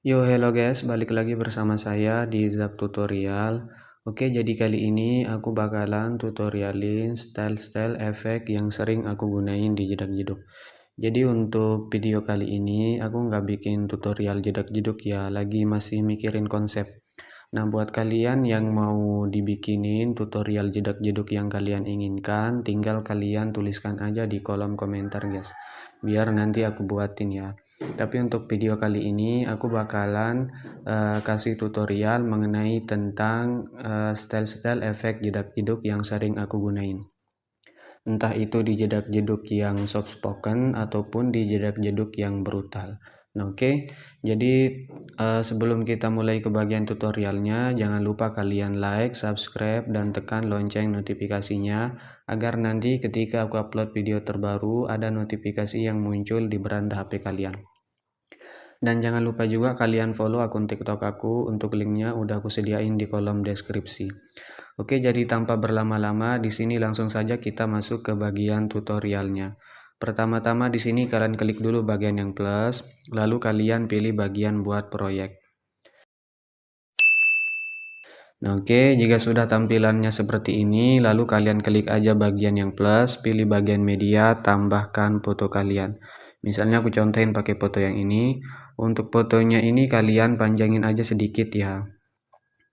Yo, hello guys, balik lagi bersama saya di Zak Tutorial. Oke, jadi kali ini aku bakalan tutorialin style-style efek yang sering aku gunain di jedak-jeduk. Jadi untuk video kali ini aku nggak bikin tutorial jedak-jeduk ya, lagi masih mikirin konsep. Nah, buat kalian yang mau dibikinin tutorial jedak-jeduk yang kalian inginkan, tinggal kalian tuliskan aja di kolom komentar guys, biar nanti aku buatin ya. Tapi untuk video kali ini aku bakalan kasih tutorial mengenai tentang style-style efek jedak-jeduk yang sering aku gunain. Entah itu di jedak-jeduk yang soft spoken ataupun di jedak-jeduk yang brutal. Nah, oke. Jadi sebelum kita mulai ke bagian tutorialnya, jangan lupa kalian like, subscribe, dan tekan lonceng notifikasinya agar nanti ketika aku upload video terbaru ada notifikasi yang muncul di beranda HP kalian. Dan jangan lupa juga kalian follow akun TikTok aku, untuk linknya udah aku sediain di kolom deskripsi. Oke, jadi tanpa berlama-lama di sini langsung saja kita masuk ke bagian tutorialnya. Pertama-tama di sini kalian klik dulu bagian yang plus, lalu kalian pilih bagian buat proyek. Nah, oke, jika sudah tampilannya seperti ini, lalu kalian klik aja bagian yang plus, pilih bagian media, tambahkan foto kalian. Misalnya aku contohin pakai foto yang ini. Untuk fotonya ini kalian panjangin aja sedikit ya.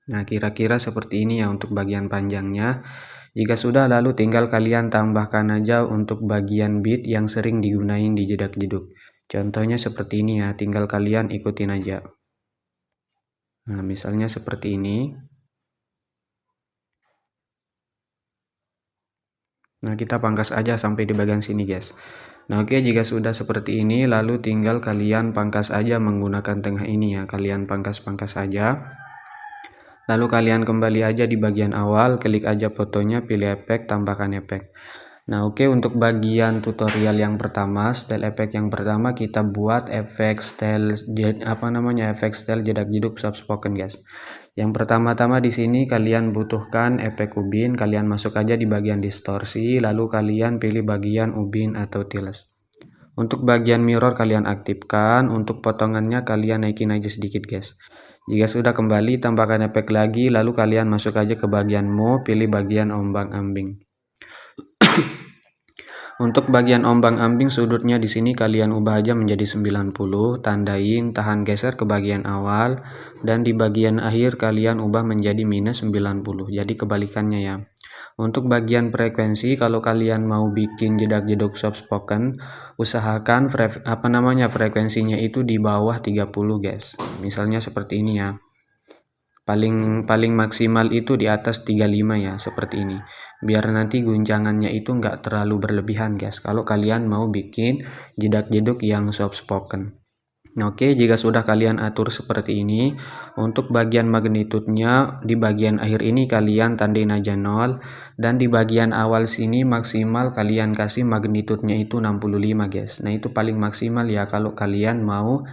Nah, kira-kira seperti ini ya untuk bagian panjangnya. Jika sudah, lalu tinggal kalian tambahkan aja untuk bagian beat yang sering digunain di jedak-jeduk. Contohnya seperti ini ya, tinggal kalian ikutin aja. Nah, misalnya seperti ini. Nah, kita pangkas aja sampai di bagian sini guys. Nah, oke, jika sudah seperti ini, lalu tinggal kalian pangkas aja menggunakan tengah ini ya. Kalian pangkas-pangkas aja. Lalu kalian kembali aja di bagian awal, klik aja fotonya, pilih efek, tambahkan efek. Nah, oke, untuk bagian tutorial yang pertama, style efek yang pertama kita buat efek style efek style jedak-jeduk soft spoken guys. Yang pertama-tama di sini kalian butuhkan efek ubin, kalian masuk aja di bagian distorsi, lalu kalian pilih bagian ubin atau tiles. Untuk bagian mirror kalian aktifkan, untuk potongannya kalian naikin aja sedikit guys. Jika sudah kembali, tambahkan efek lagi, lalu kalian masuk aja ke bagian move, pilih bagian ombang-ambing. Untuk bagian ombang-ambing sudutnya di sini kalian ubah aja menjadi 90, tandain, tahan geser ke bagian awal, dan di bagian akhir kalian ubah menjadi minus 90. Jadi kebalikannya ya. Untuk bagian frekuensi, kalau kalian mau bikin jedak-jeduk soft spoken, usahakan frekuensinya itu di bawah 30 guys. Misalnya seperti ini ya. Paling maksimal itu di atas 35 ya, seperti ini. Biar nanti guncangannya itu nggak terlalu berlebihan guys, kalau kalian mau bikin jedak-jeduk yang soft spoken. Oke, jika sudah kalian atur seperti ini, untuk bagian magnitudenya di bagian akhir ini kalian tandain aja 0, dan di bagian awal sini maksimal kalian kasih magnitudenya itu 65 guys. Nah, itu paling maksimal ya kalau kalian mau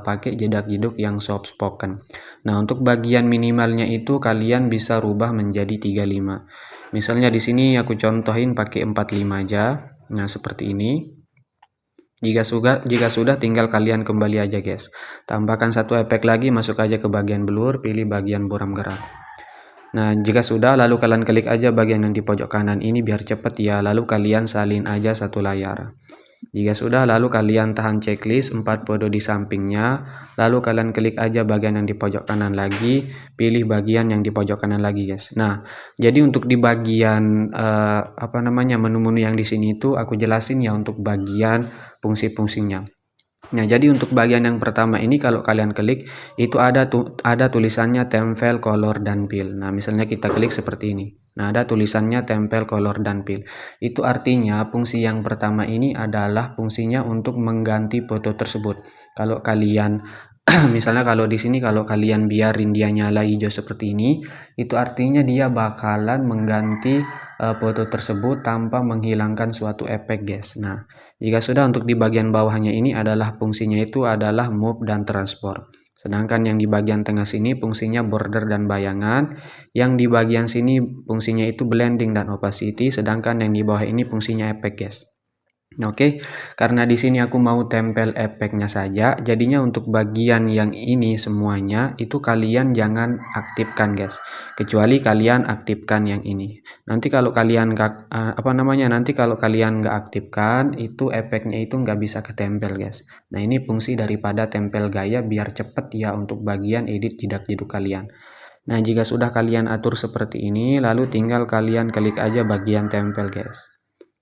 pakai jedak-jeduk yang soft spoken. Nah, untuk bagian minimalnya itu kalian bisa rubah menjadi 35. Misalnya di sini aku contohin pakai 45 aja. Nah, seperti ini. Jika sudah tinggal kalian kembali aja guys. Tambahkan satu efek lagi, masuk aja ke bagian blur, pilih bagian buram gerak. Nah, jika sudah lalu kalian klik aja bagian yang di pojok kanan ini biar cepet ya, lalu kalian salin aja satu layar. Jika sudah, lalu kalian tahan checklist 4 foto di sampingnya, lalu kalian klik aja bagian yang di pojok kanan lagi, pilih bagian yang di pojok kanan lagi guys. Nah, jadi untuk di bagian menu-menu yang di sini itu aku jelasin ya untuk bagian fungsi-fungsinya. Nah, jadi untuk bagian yang pertama ini kalau kalian klik itu ada tulisannya tempel, color, dan fill. Nah, misalnya kita klik seperti ini. Nah, ada tulisannya tempel, color, dan fill. Itu artinya fungsi yang pertama ini adalah fungsinya untuk mengganti foto tersebut. Kalau kalian misalnya kalau di sini kalau kalian biarin dia nyala hijau seperti ini, itu artinya dia bakalan mengganti foto tersebut tanpa menghilangkan suatu efek guys. Nah, jika sudah, untuk di bagian bawahnya ini adalah fungsinya itu adalah move dan transport. Sedangkan yang di bagian tengah sini fungsinya border dan bayangan, yang di bagian sini fungsinya itu blending dan opacity, sedangkan yang di bawah ini fungsinya efek guys. Nah, oke, karena di sini aku mau tempel efeknya saja, jadinya untuk bagian yang ini semuanya itu kalian jangan aktifkan, guys. Kecuali kalian aktifkan yang ini. Nanti kalau kalian nanti kalau kalian nggak aktifkan, itu efeknya itu nggak bisa ketempel, guys. Nah, ini fungsi daripada tempel gaya biar cepet ya untuk bagian edit jidak jiduk kalian. Nah, jika sudah kalian atur seperti ini, lalu tinggal kalian klik aja bagian tempel, guys.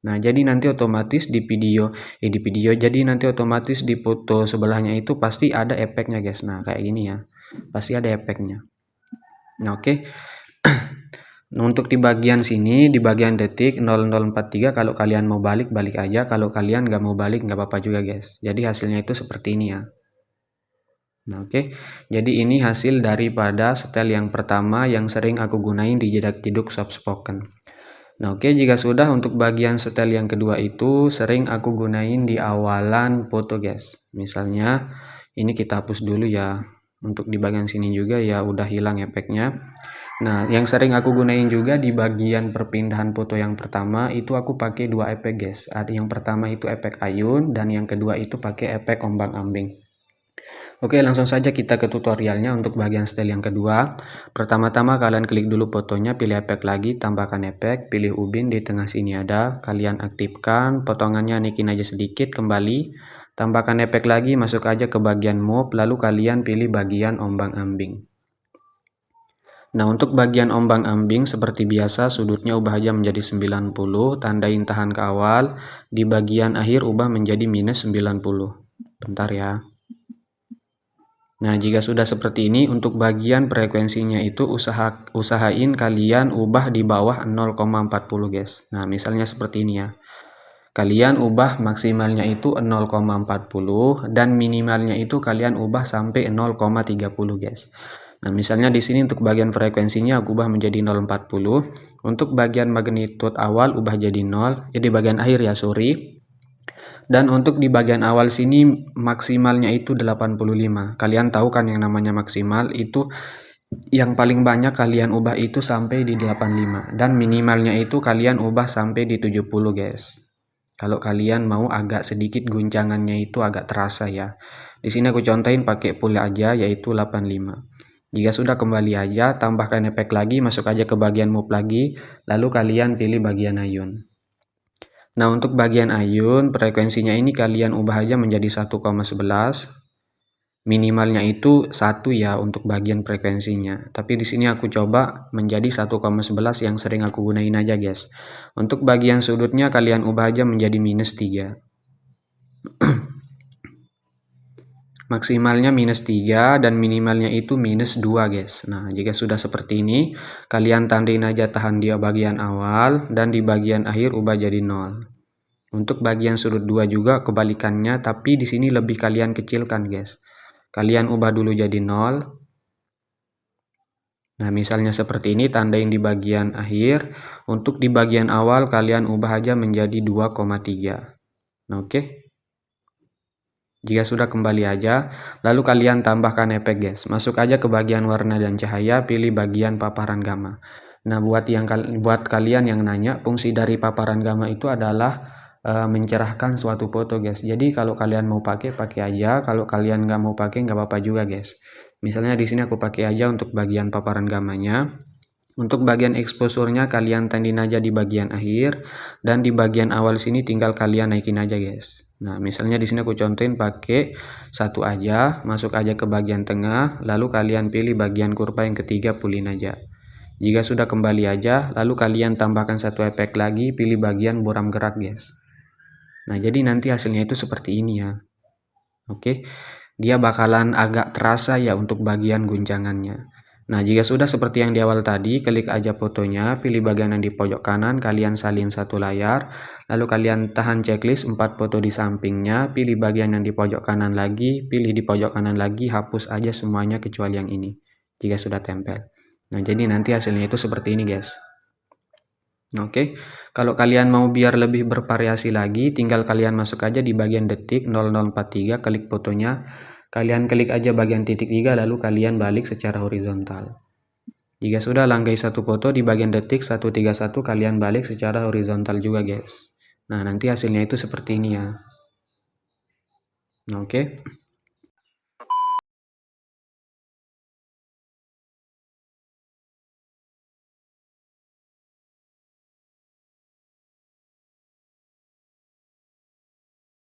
Nah, jadi nanti otomatis jadi nanti otomatis di foto sebelahnya itu pasti ada efeknya, guys. Nah, kayak gini ya. Pasti ada efeknya. Nah, oke. Nah, untuk di bagian sini, di bagian detik 0043, kalau kalian mau balik aja. Kalau kalian nggak mau balik, nggak apa-apa juga, guys. Jadi hasilnya itu seperti ini ya. Nah, oke. Jadi ini hasil daripada setel yang pertama yang sering aku gunain di jidak jiduk soft spoken. Nah, oke, jika sudah untuk bagian setel yang kedua itu sering aku gunain di awalan foto, guys. Misalnya ini kita hapus dulu ya. Untuk di bagian sini juga ya udah hilang efeknya. Nah, yang sering aku gunain juga di bagian perpindahan foto yang pertama itu aku pakai dua efek, guys. Ada yang pertama itu efek ayun dan yang kedua itu pakai efek ombang-ambing. Oke, langsung saja kita ke tutorialnya untuk bagian style yang kedua. Pertama-tama kalian klik dulu fotonya, pilih efek lagi, tambahkan efek, pilih ubin di tengah sini ada, kalian aktifkan, potongannya naikin aja sedikit, kembali, tambahkan efek lagi, masuk aja ke bagian move, lalu kalian pilih bagian ombang-ambing. Nah, untuk bagian ombang-ambing seperti biasa sudutnya ubah aja menjadi 90, tandain tahan ke awal, di bagian akhir ubah menjadi minus 90. Bentar ya. Nah, jika sudah seperti ini, untuk bagian frekuensinya itu usahain kalian ubah di bawah 0,40, guys. Nah, misalnya seperti ini ya. Kalian ubah maksimalnya itu 0,40 dan minimalnya itu kalian ubah sampai 0,30, guys. Nah, misalnya di sini untuk bagian frekuensinya aku ubah menjadi 0,40. Untuk bagian magnitude awal ubah jadi 0, di bagian akhir ya, sorry. Dan untuk di bagian awal sini maksimalnya itu 85. Kalian tahu kan yang namanya maksimal itu yang paling banyak kalian ubah itu sampai di 85 dan minimalnya itu kalian ubah sampai di 70, guys. Kalau kalian mau agak sedikit guncangannya itu agak terasa ya. Di sini aku contohin pakai full aja yaitu 85. Jika sudah kembali aja, tambahkan efek lagi, masuk aja ke bagian move lagi, lalu kalian pilih bagian ayun. Nah, untuk bagian ayun, frekuensinya ini kalian ubah aja menjadi 1,11. Minimalnya itu 1 ya untuk bagian frekuensinya. Tapi di sini aku coba menjadi 1,11 yang sering aku gunain aja, guys. Untuk bagian sudutnya kalian ubah aja menjadi minus 3. Maksimalnya minus 3 dan minimalnya itu minus 2, guys. Nah, jika sudah seperti ini, kalian tandain aja tahan di bagian awal dan di bagian akhir ubah jadi 0. Untuk bagian sudut 2 juga kebalikannya, tapi di sini lebih kalian kecilkan, guys. Kalian ubah dulu jadi 0. Nah, misalnya seperti ini, tandain di bagian akhir. Untuk di bagian awal kalian ubah aja menjadi 2,3. Nah, oke. Jika sudah kembali aja, lalu kalian tambahkan efek, guys. Masuk aja ke bagian warna dan cahaya, pilih bagian paparan gamma. Nah, buat kalian yang nanya, fungsi dari paparan gamma itu adalah mencerahkan suatu foto, guys. Jadi kalau kalian mau pakai aja, kalau kalian nggak mau pakai nggak apa-apa juga, guys. Misalnya di sini aku pakai aja untuk bagian paparan gammanya. Untuk bagian exposure-nya kalian tandin aja di bagian akhir dan di bagian awal sini tinggal kalian naikin aja, guys. Nah, misalnya di sini aku contohin pakai satu aja, masuk aja ke bagian tengah, lalu kalian pilih bagian kurva yang ketiga, pulin aja. Jika sudah kembali aja, lalu kalian tambahkan satu efek lagi, pilih bagian buram gerak, guys. Nah, jadi nanti hasilnya itu seperti ini ya. Oke, dia bakalan agak terasa ya untuk bagian guncangannya. Nah, jika sudah seperti yang di awal tadi, klik aja fotonya, pilih bagian yang di pojok kanan, kalian salin satu layar, lalu kalian tahan checklist 4 foto di sampingnya, pilih bagian yang di pojok kanan lagi, pilih di pojok kanan lagi, hapus aja semuanya kecuali yang ini, jika sudah tempel. Nah, jadi nanti hasilnya itu seperti ini, guys. Oke, kalau kalian mau biar lebih bervariasi lagi, tinggal kalian masuk aja di bagian detik 0043, klik fotonya, kalian klik aja bagian titik 3, lalu kalian balik secara horizontal. Jika sudah langgai satu foto di bagian detik 131, kalian balik secara horizontal juga, guys. Nah, nanti hasilnya itu seperti ini ya. Nah, oke.